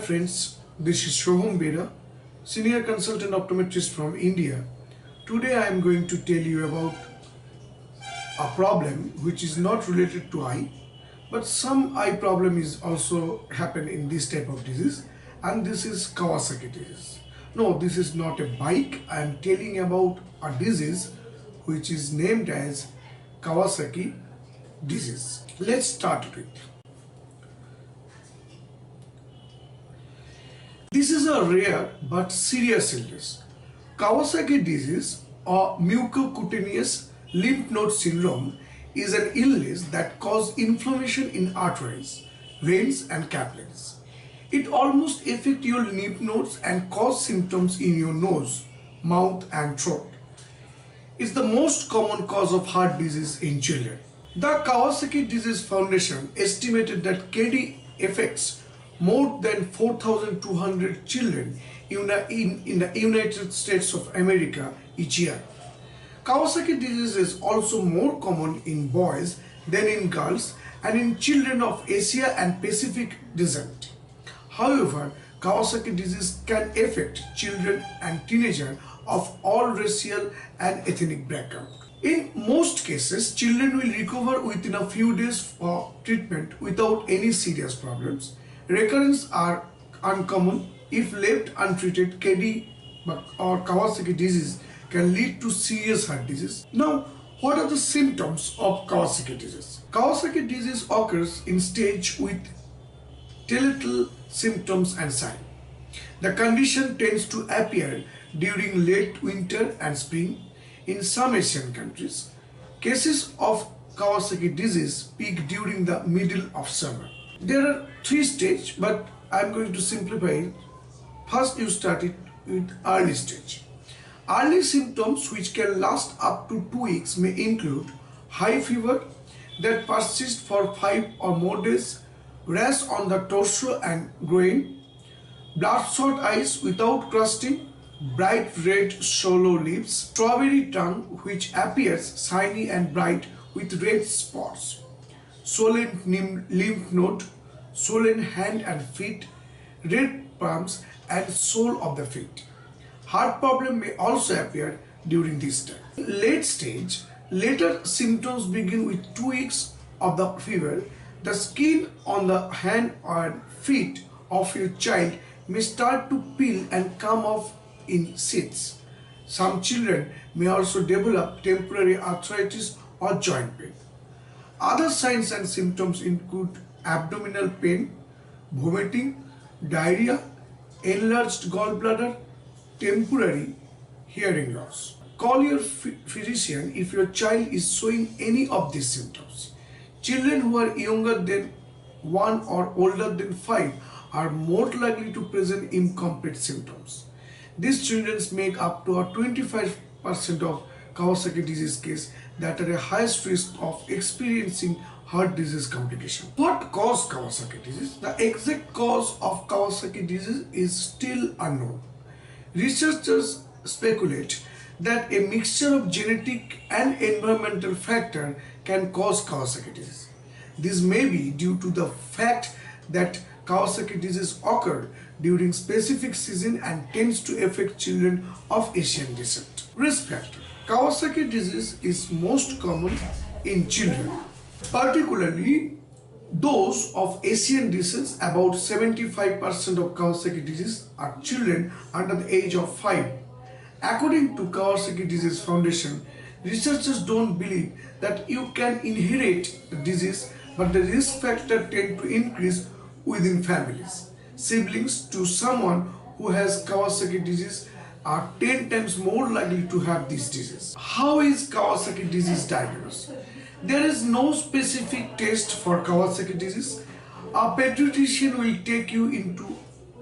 friends, this is Shobham Bera, Senior Consultant Optometrist from India. Today I am going to tell you about a problem which is not related to eye, but some eye problem is also happen in this type of disease, and this is Kawasaki disease. No, this is not a bike. I am telling about a disease which is named as Kawasaki disease. Let's start with it. This is a rare but serious illness. Kawasaki disease or mucocutaneous lymph node syndrome is an illness that causes inflammation in arteries, veins and capillaries. It almost affects your lymph nodes and cause symptoms in your nose, mouth and throat. It's the most common cause of heart disease in children. The Kawasaki Disease Foundation estimated that KD affects more than 4,200 children in the United States of America each year. Kawasaki disease is also more common in boys than in girls and in children of Asia and Pacific descent. However, Kawasaki disease can affect children and teenagers of all racial and ethnic background. In most cases, children will recover within a few days of treatment without any serious problems. Recurrences are uncommon. If left untreated, KD or Kawasaki disease can lead to serious heart disease. Now, what are the symptoms of Kawasaki disease? Kawasaki disease occurs in stage with skeletal symptoms and signs. The condition tends to appear during late winter and spring in some Asian countries. Cases of Kawasaki disease peak during the middle of summer. There are 3 stages, but I am going to simplify it. First, you start it with early stage. Early symptoms, which can last up to 2 weeks, may include high fever that persists for 5 or more days, rash on the torso and groin, bloodshot eyes without crusting, bright red shallow lips, strawberry tongue which appears shiny and bright with red spots, swollen lymph node, swollen hand and feet, red palms and sole of the feet. Heart problem may also appear during this time. Late stage, later symptoms begin with 2 weeks of the fever. The skin on the hand or feet of your child may start to peel and come off in sheaths. Some children may also develop temporary arthritis or joint pain. Other signs and symptoms include abdominal pain, vomiting, diarrhea, enlarged gallbladder, temporary hearing loss. Call your physician if your child is showing any of these symptoms. Children who are younger than 1 or older than 5 are more likely to present incomplete symptoms. These children make up to a 25% of Kawasaki disease cases that are at highest risk of experiencing heart disease complication. What causes Kawasaki disease? The exact cause of Kawasaki disease is still unknown. Researchers speculate that a mixture of genetic and environmental factors can cause Kawasaki disease. This may be due to the fact that Kawasaki disease occurs during specific season and tends to affect children of Asian descent. Risk factor. Kawasaki disease is most common in children, particularly those of Asian descent. About 75% of Kawasaki disease are children under the age of 5. According to Kawasaki Disease Foundation, researchers don't believe that you can inherit the disease, but the risk factor tend to increase within families. Siblings to someone who has Kawasaki disease are 10 times more likely to have this disease. How is Kawasaki disease diagnosed? There is no specific test for Kawasaki disease. A pediatrician will take you into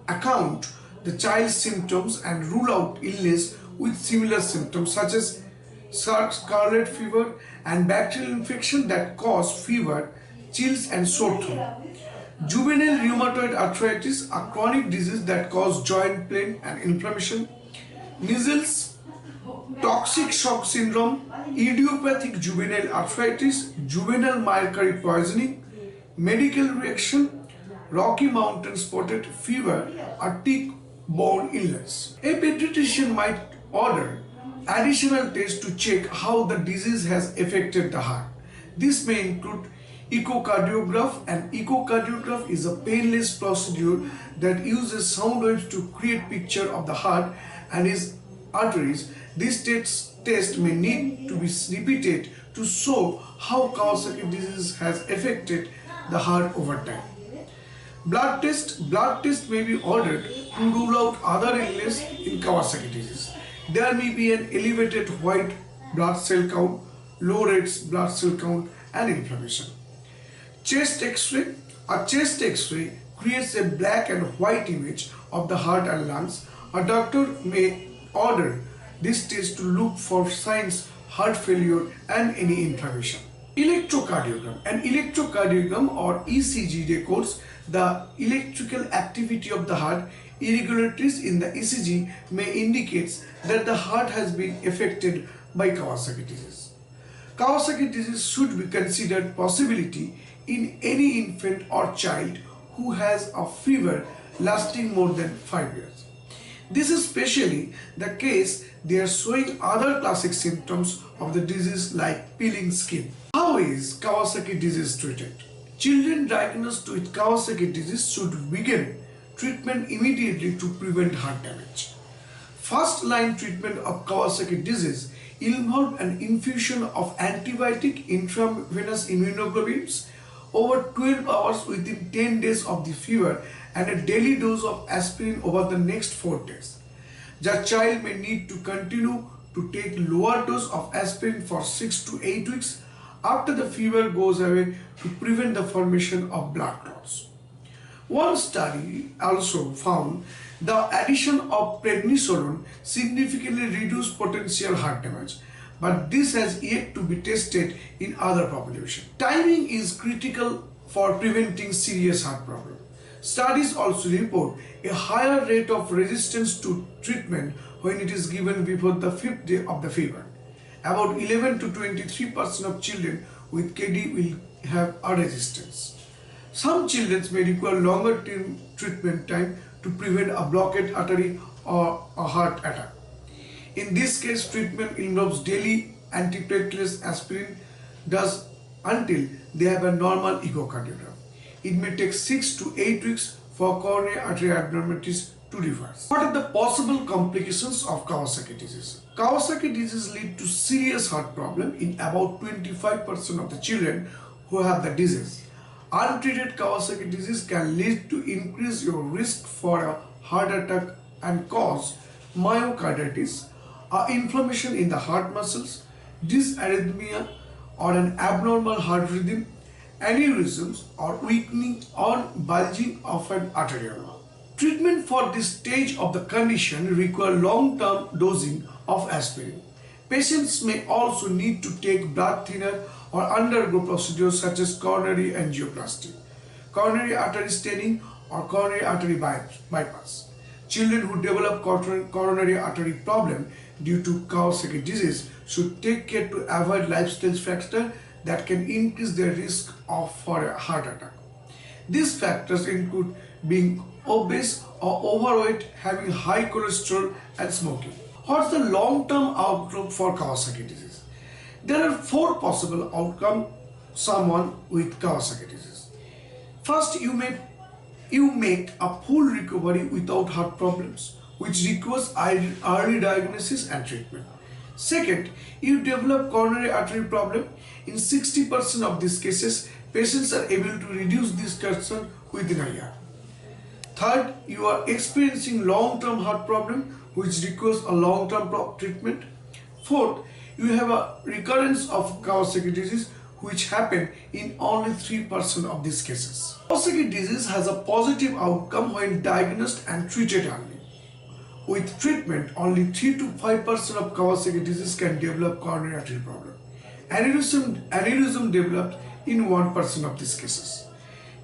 account the child's symptoms and rule out illness with similar symptoms such as scarlet fever and bacterial infection that cause fever, chills and sore throat. Juvenile rheumatoid arthritis, a chronic disease that causes joint pain and inflammation. Measles, toxic shock syndrome, idiopathic juvenile arthritis, juvenile mercury poisoning, medical reaction, Rocky Mountain spotted fever are tick-borne illness. A pediatrician might order additional tests to check how the disease has affected the heart. This may include echocardiograph. An echocardiograph is a painless procedure that uses sound waves to create picture of the heart and its arteries. This test may need to be repeated to show how Kawasaki disease has affected the heart over time. Blood test may be ordered to rule out other illness in Kawasaki disease. There may be an elevated white blood cell count, low red blood cell count, and inflammation. Chest X-ray. A chest X-ray creates a black and white image of the heart and lungs. A doctor may order this test to look for signs, heart failure, and any inflammation. Electrocardiogram. An electrocardiogram or ECG records the electrical activity of the heart. Irregularities in the ECG may indicate that the heart has been affected by Kawasaki disease. Kawasaki disease should be considered possibility in any infant or child who has a fever lasting more than 5 years. This is especially the case they are showing other classic symptoms of the disease like peeling skin. How is Kawasaki disease treated? Children diagnosed with Kawasaki disease should begin treatment immediately to prevent heart damage. First line treatment of Kawasaki disease involved an infusion of antibiotic intravenous immunoglobulins over 12 hours within 10 days of the fever and a daily dose of aspirin over the next 4 days. The child may need to continue to take lower dose of aspirin for 6 to 8 weeks after the fever goes away to prevent the formation of blood clots. One study also found the addition of prednisolone significantly reduced potential heart damage, but this has yet to be tested in other populations. Timing is critical for preventing serious heart problems. Studies also report a higher rate of resistance to treatment when it is given before the 5th day of the fever. About 11 to 23% of children with KD will have a resistance. Some children may require longer treatment time to prevent a blocked artery or a heart attack. In this case, treatment involves daily antiplatelet aspirin does until they have a normal echocardiogram. It may take 6 to 8 weeks for coronary artery abnormalities to reverse. What are the possible complications of Kawasaki disease? Kawasaki disease leads to serious heart problem in about 25% of the children who have the disease. Untreated Kawasaki disease can lead to increase your risk for a heart attack and cause myocarditis, inflammation in the heart muscles, dysarrhythmia or an abnormal heart rhythm, aneurysms or weakening or bulging of an arteriole. Treatment for this stage of the condition require long-term dosing of aspirin. Patients may also need to take blood thinner or undergo procedures such as coronary angioplasty, coronary artery staining or coronary artery bypass. Children who develop coronary artery problem due to Kawasaki disease should take care to avoid lifestyle factors that can increase their risk for a heart attack. These factors include being obese or overweight, having high cholesterol and smoking. What's the long-term outcome for Kawasaki disease? There are 4 possible outcomes someone with Kawasaki disease. First, you make a full recovery without heart problems, which requires early diagnosis and treatment. Second, you develop coronary artery problem. In 60% of these cases, patients are able to reduce this concern within a year. Third, you are experiencing long-term heart problem, which requires a long-term treatment. Fourth, you have a recurrence of Kawasaki disease, which happen in only 3% of these cases. Kawasaki disease has a positive outcome when diagnosed and treated early. With treatment, only 3 to 5% of Kawasaki disease can develop coronary artery problem. Aneurysm develops in 1% of these cases.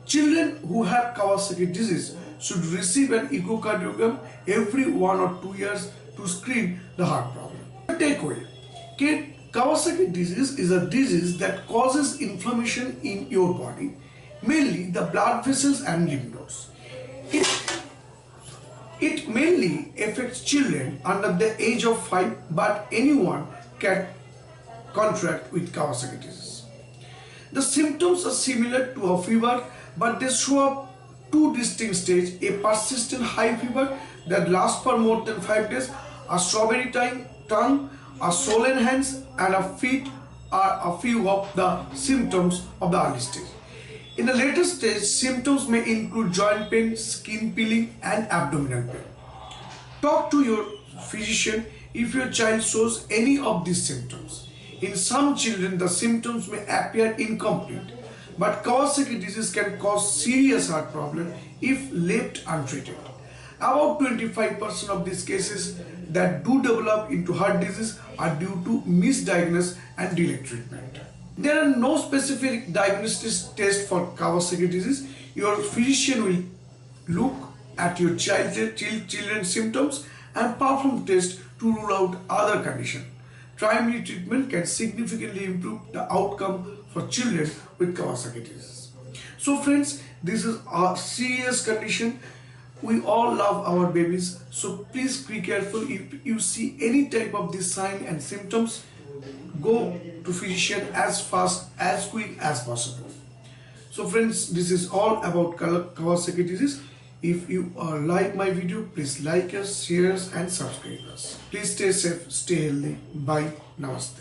Children who have Kawasaki disease should receive an echocardiogram every 1 or 2 years to screen the heart problem. Takeaway: Kawasaki disease is a disease that causes inflammation in your body, mainly the blood vessels and lymph nodes. It, it mainly affects children under the age of 5, but anyone can contract with Kawasaki disease. The symptoms are similar to a fever, but they show up two distinct stages: a persistent high fever that lasts for more than 5 days, a strawberry tongue, a swollen hands, and a feet are a few of the symptoms of the early stage. In the later stage, symptoms may include joint pain, skin peeling, and abdominal pain. Talk to your physician if your child shows any of these symptoms. In some children, the symptoms may appear incomplete, but Kawasaki disease can cause serious heart problem if left untreated. About 25% of these cases that do develop into heart disease are due to misdiagnosis and delayed treatment. There are no specific diagnostic tests for Kawasaki disease. Your physician will look at your children's symptoms and perform tests to rule out other conditions. Timely treatment can significantly improve the outcome for children with Kawasaki disease. So friends, this is a serious condition. We all love our babies, so please be careful. If you see any type of this sign and symptoms, go to physician as fast, as quick as possible. So friends, this is all about Kawasaki disease. If you like my video, please like us, share us, and subscribe us. Please stay safe, stay healthy. Bye. Namaste.